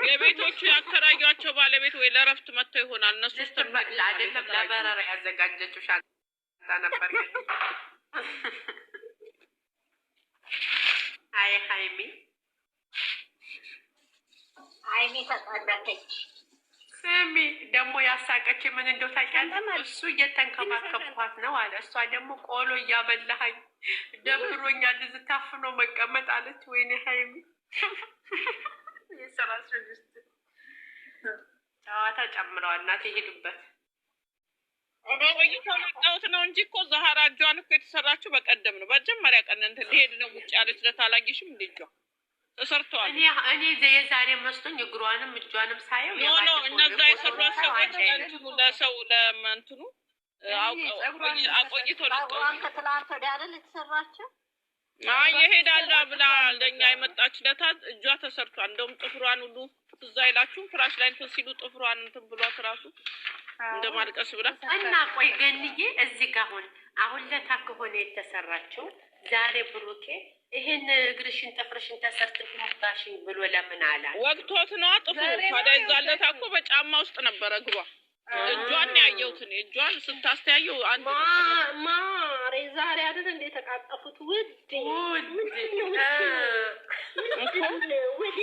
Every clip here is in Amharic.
የቤቶቹ ያከራዩአቸው ባለቤት ወይ ለረፍት መጥተው ይሆናል። እነሱ ውስጥ አይደለም ለበረራ ያዘጋጀችው ሻንጣ ነበር። አይ ሃይሚ ተጣላተች። ስሚ ደግሞ ያሳቀች ምን እንደው ታውቂያለሽ? እሱ እየተንከባከብኳት ነው አለ። እሷ ደግሞ ቆሎ እያበላሃኝ ደብሮኛል፣ እዚህ ታፍኖ መቀመጥ አለች። ወይኔ ሃይሚ የሰራስ ልጅ ጨዋታ ጨምረዋል። እናቴ ሄዱበት። እኔ ቆይተው ነው እንጂ እኮ ዛህራ እጇን እኮ የተሰራችው በቀደም ነው። መጀመሪያ ቀን እንትን ሊሄድ ነው ውጭ ያለች ለታላጊሽም እንደ እጇ ተሰርተዋል። እኔ የዛሬ መስሎኝ እግሯንም እጇንም ሳየው ኖ እነዛ የሰሯት ሰዎች እንትኑ ለሰው ለመንትኑ አቆይቶ ለቆን ከትላንት ወዲያ አይደል የተሰራችው? የሄዳላ ብላ ለኛ የመጣች ለታ እጇ ተሰርቷል። እንደውም ጥፍሯን ሁሉ ትዝ አይላችሁም? ፍራሽ ላይ እንትን ሲሉ ጥፍሯን እንትን ብሏት ራሱ እንደማልቀስ ብላ እና ቆይ ገንዬ እዚህ ጋር አሁን ለታ ከሆነ የተሰራችው ዛሬ ብሩኬ ይሄን እግርሽን ጥፍርሽን ተሰርተሽ ታሽኝ ብሎ ለምን አላት? ወቅቶት ነው ጥፍሩ። ታዲያ ይዛለታ እኮ በጫማ ውስጥ ነበረ እግሯ። እጇን ያየሁት እኔ እጇን ስታስተያየው አንድ ማሬ ዛሬ አይደል እንደ ተቃጠፉት ውድ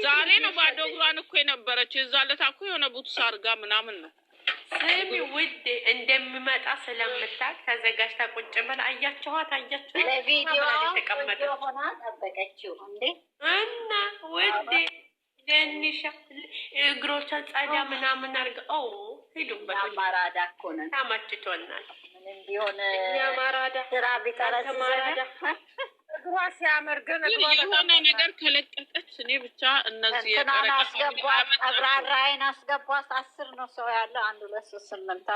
ዛሬ ነው ባዶ እግሯን እኮ የነበረች። የዛለታ እኮ የሆነ ቡትስ አድርጋ ምናምን ነው። ስሚ ውድ እንደሚመጣ ስለምታውቅ ተዘጋጅታ ቁጭ ብላ አያችኋት። ለቪዲዮ ሆና ጠበቀችው እንዴ እና ውድ ገኒሻ እግሮቿን ጸዳ ምናምን አድርገው ሄዱበት። ያማራዳ እኮ ነን ታማችቶናል። ምንም ቢሆን ያማራዳ ስራ ቢጠረስ እግሯ ሲያምር ግን የሆነ ነገር ከለቀቀች እኔ ብቻ እነዚህ እንትናን አስገቧት፣ አብራራይን አስገቧት። 10 ነው ሰው ያለው 1 2 3 8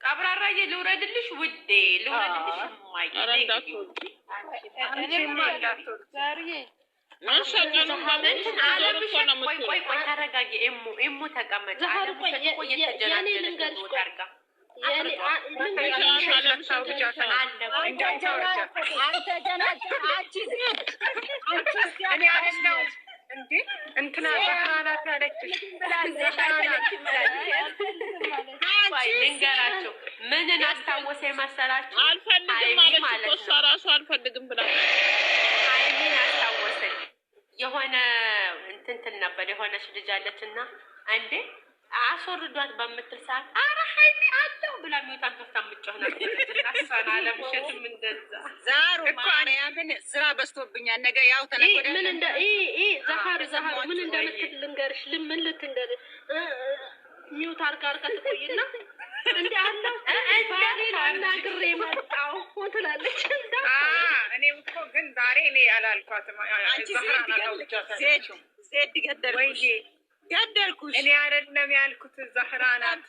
ቀብራራዬ ልውረድልሽ ውዴ ልውረድልሽ ማይ ቆይ ተረጋጊ። ኤሙ ተቀመጭ። ልንገራቸው ምንን አስታወሰ መሰላችሁ? አልፈልግም ማለት እሷ ራሱ አልፈልግም ብላ ሃይሚን አስታወሰኝ። የሆነ እንትን ነበር የሆነች ልጅ አለችና አንዴ አስወርዷት በምትል ሰዓት አረ ሃይሚ አለው ብላ ሚወጣን ከፍታ ምጮህ ነበር። እናሳና ለምሸትም እንደዛ ዛሩ ማርያምን ስራ በዝቶብኛል። ነገ ያው ተነቆደ ምን እንደ ዛሃር ምን እንደምትል ልንገርሽ። ምን ልትንገር ሚውት አርጋ ትቆይና እንዴ አለው ባሪና ግሬ መጣው ትላለች። እኔም እኮ ግን ዛሬ እኔ አላልኳትም። ዜድ ገደልኩሽ እኔ አይደለም ያልኩት ዛህራ ናት።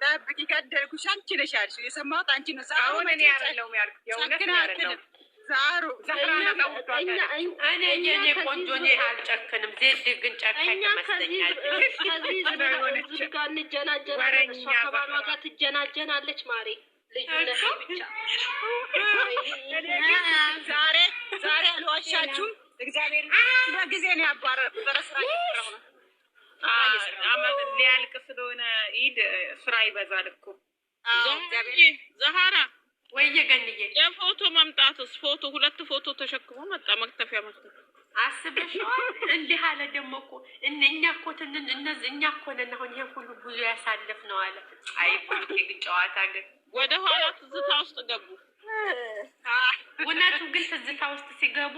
ጠብቂ ገደልኩሽ አንቺ ነሽ ያልሽው። የሰማሁት አንቺ ነው። አሁን እኔ አይደለም ያልኩት የእውነት አይደለም። ዛህራ ናት። እኔ የኔ ቆንጆ ነኝ አልጨክንም። ዜድ ግን ጨካኝ መስለኛል። ከዚህ ጋር እንጀናጀናለን። እሷ ከባሏ ጋር ትጀናጀናለች። ማሬ ልዩነት ብቻ ዛሬ አልዋሻችሁም። እግዚአብሔር በጊዜ ነው ያባረረው። በስራ ይፈራው ነው አመት ሊያልቅ ስለሆነ ኢድ ስራ ይበዛል እኮ። ዛህራ ወይዬ ገንዬ የፎቶ መምጣትስ ፎቶ 2 ፎቶ ተሸክሞ መጣ። መክተፊያ አስበሽዋል? እንዲህ አለ ደግሞ እኮ እኛ እኮ እኛ እኮ ነን አሁን ይሄን ሁሉ ብዙ ያሳለፍ ነው አለ። አይ ኮሚቴ ግን ጨዋታ ግን ወደ ኋላ ትዝታ ውስጥ ገቡ። እውነቱ ግን ትዝታ ውስጥ ሲገቡ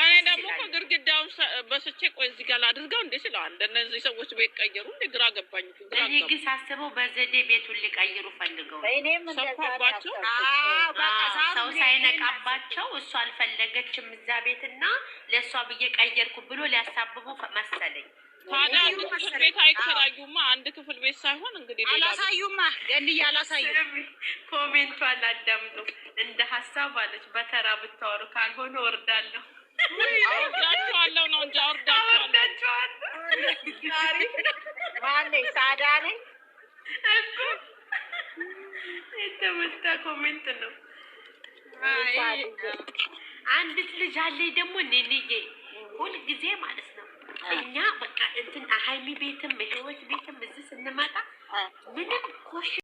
እኔ ደግሞ ከግርግዳውን በስቼ ቆይ እዚህ ጋር ላድርገው እንዴ ስለዋል እንደነዚህ ሰዎች ቤት ቀየሩ እንዴ ግራ ገባኝ። እኔ ግን ሳስበው በዘዴ ቤቱን ሊቀይሩ ፈልገው ሰፋባቸው። ሰው ሳይነቃባቸው እሷ አልፈለገችም እዛ ቤትና ለእሷ ብዬ ቀየርኩ ብሎ ሊያሳብቡ መሰለኝ። ታዲያ አንድ ክፍል ቤት አይከራዩማ። አንድ ክፍል ቤት ሳይሆን እንግዲህ አላሳዩማ። ገንዬ አላሳዩ። ኮሜንቷን አዳምጡ። እንደ ሀሳብ አለች በተራ ብታወሩ ካልሆነ ወርዳለሁ። አወርዳቸዋለሁ ነው እንጂ አወርዳቸዋለሁ። ማነኝ ሳዳ ነኝ እኮ የተመታ ኮሜንት ነው። አንዲት ልጅ አለኝ ደግሞ ኔኔዬ ሁል ጊዜ ማለት ነው። እኛ በቃ እንትን ሀይሚ ቤትም ህይወት ቤትም እዚህ